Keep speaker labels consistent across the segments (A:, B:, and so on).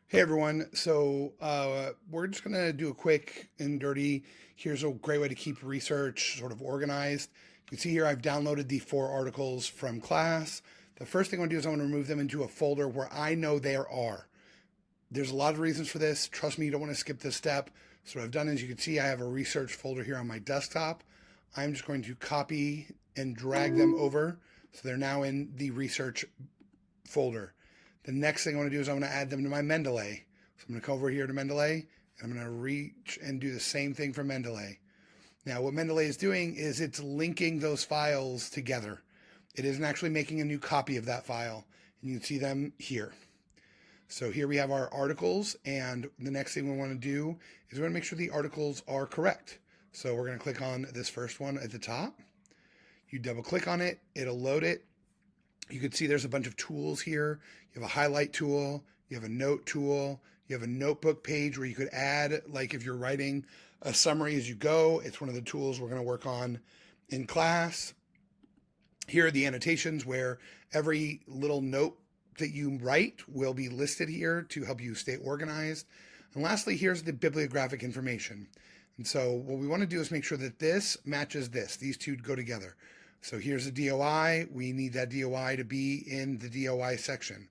A: Hey everyone, we're just gonna do a quick and dirty. Here's a great way to keep research sort of organized. You can see here I've downloaded the 4 articles from class. The first thing I want to do is I want to remove them into a folder where I know there are. There's a lot of reasons for this. Trust me, you don't want to skip this step. So what I've done is you can see I have a research folder here on my desktop. I'm just going to copy and drag them over. So they're now in the research folder. The next thing I want to do is I want to add them to my Mendeley. So I'm going to come over here to Mendeley, and I'm going to reach and do the same thing for Mendeley. Now, what Mendeley is doing is it's linking those files together. It isn't actually making a new copy of that file, and you can see them here. So here we have our articles, and the next thing we want to do is we want to make sure the articles are correct. So we're going to click on this first one at the top. You double click on it, it'll load it. You can see there's a bunch of tools here. You have a highlight tool, you have a note tool, you have a notebook page where you could add, like if you're writing a summary as you go. It's one of the tools we're going to work on in class. Here are the annotations where every little note that you write will be listed here to help you stay organized. And lastly, here's the bibliographic information. And so what we want to do is make sure that this matches this. These two go together. So here's a DOI. We need that DOI to be in the DOI section.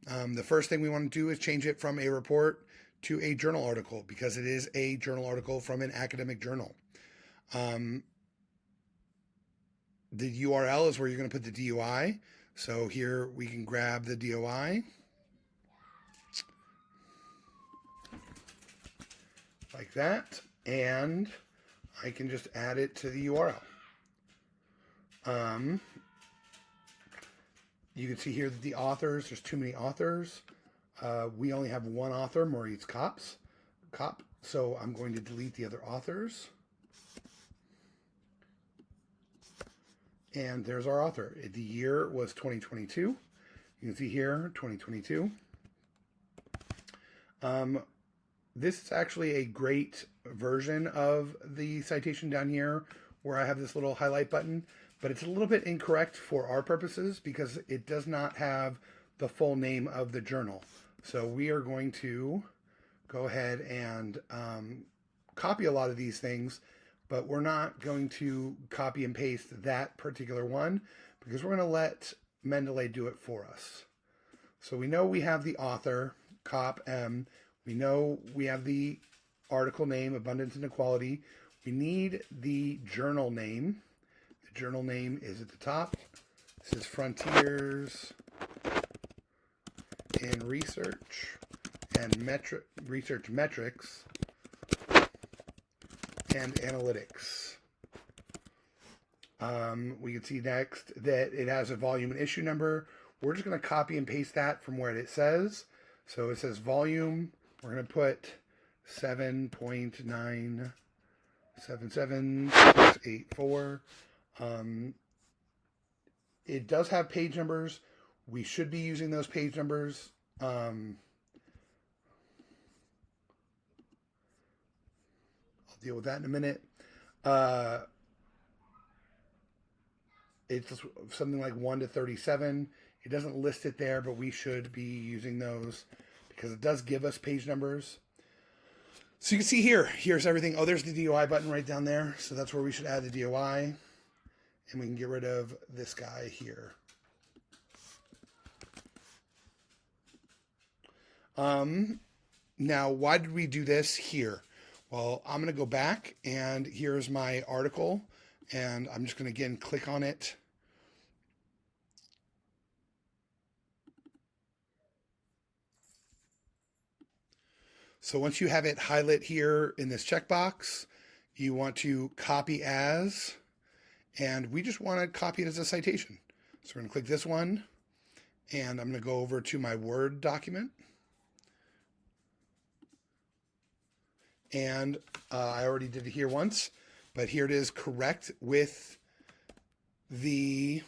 A: The first thing we want to do is change it from a report to a journal article because it is a journal article from an academic journal. The URL is where you're going to put the DOI. So here we can grab the DOI like that, and I can just add it to the URL. You can see here that the authors, there's too many authors. We only have one author, Maurice Kopp. So I'm going to delete the other authors. And there's our author. The year was 2022. You can see here, 2022. This is actually a great version of the citation down here where I have this little highlight button, but it's a little bit incorrect for our purposes because it does not have the full name of the journal. So we are going to go ahead and copy a lot of these things, but we're not going to copy and paste that particular one because we're going to let Mendeley do it for us. So we know we have the author, Kopp M. We know we have the article name, Abundance and Equality. We need the journal name. The journal name is at the top. This is Frontiers in Research and Research Metrics and Analytics. We can see next that it has a volume and issue number. We're just going to copy and paste that from where it says. So it says volume. We're going to put 7.977684. It does have page numbers. We should be using those page numbers. I'll deal with that in a minute. It's something like 1 to 37. It doesn't list it there, but we should be using those because it does give us page numbers. So you can see here, here's everything. Oh, there's the DOI button right down there. So that's where we should add the DOI. And we can get rid of this guy here. Now, why did we do this here? Well, I'm going to go back, and here's my article. And I'm just going to, again, click on it. So once you have it highlight here in this checkbox, you want to copy as, and we just want to copy it as a citation. So we're going to click this one, and I'm going to go over to my Word document. And I already did it here once, but here it is correct with the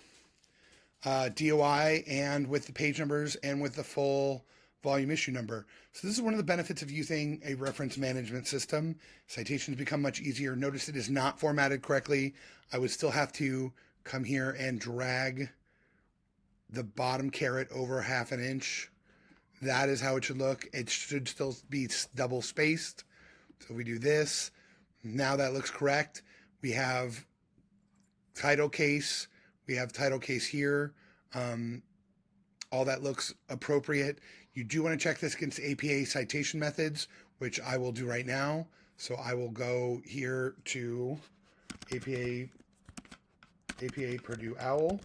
A: DOI and with the page numbers and with the full volume issue number. So this is one of the benefits of using a reference management system. Citations become much easier. Notice it is not formatted correctly. I would still have to come here and drag the bottom caret over 1/2 inch That is how it should look. It should still be double spaced. So we do this. Now that looks correct. We have title case. We have title case here. All that looks appropriate. You do want to check this against APA citation methods, which I will do right now. So I will go here to APA Purdue OWL,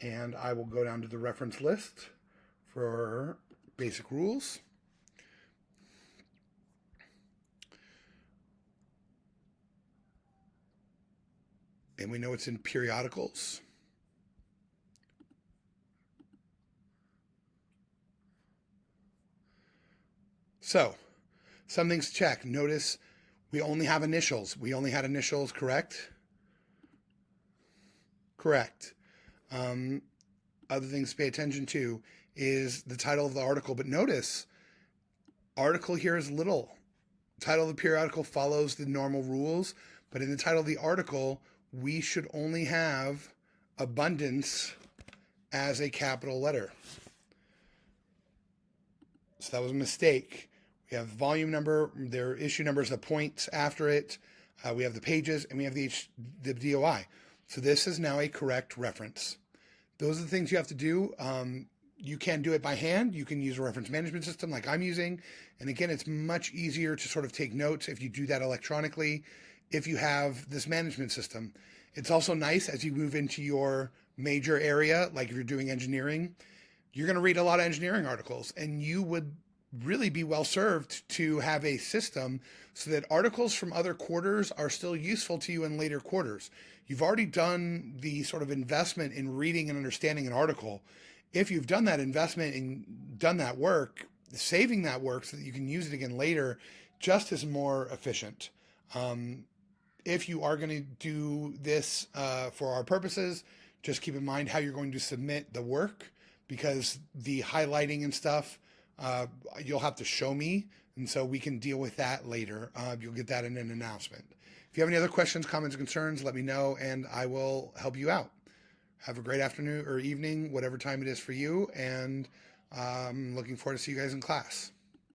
A: and I will go down to the reference list for basic rules. And we know it's in periodicals. So, some things to check. Notice we only have initials. We only had initials, correct? Correct. Other things to pay attention to is the title of the article. But notice, article here is little. Title of the periodical follows the normal rules, but in the title of the article, we should only have abundance as a capital letter. So that was a mistake. We have volume number, their issue numbers, the points after it. We have the pages, and we have the DOI. So this is now a correct reference. Those are the things you have to do. You can do it by hand. You can use a reference management system like I'm using. And again, it's much easier to sort of take notes if you do that electronically, if you have this management system. It's also nice as you move into your major area, like if you're doing engineering, you're going to read a lot of engineering articles, and you would really be well served to have a system so that articles from other quarters are still useful to you in later quarters. You've already done the sort of investment in reading and understanding an article. If you've done that investment and done that work, saving that work so that you can use it again later just is more efficient. If you are going to do this for our purposes, just keep in mind how you're going to submit the work, because the highlighting and stuff, you'll have to show me, and so we can deal with that later. You'll get that in an announcement. If you have any other questions, comments, or concerns, let me know, and I will help you out. Have a great afternoon or evening, whatever time it is for you, and I'm looking forward to see you guys in class.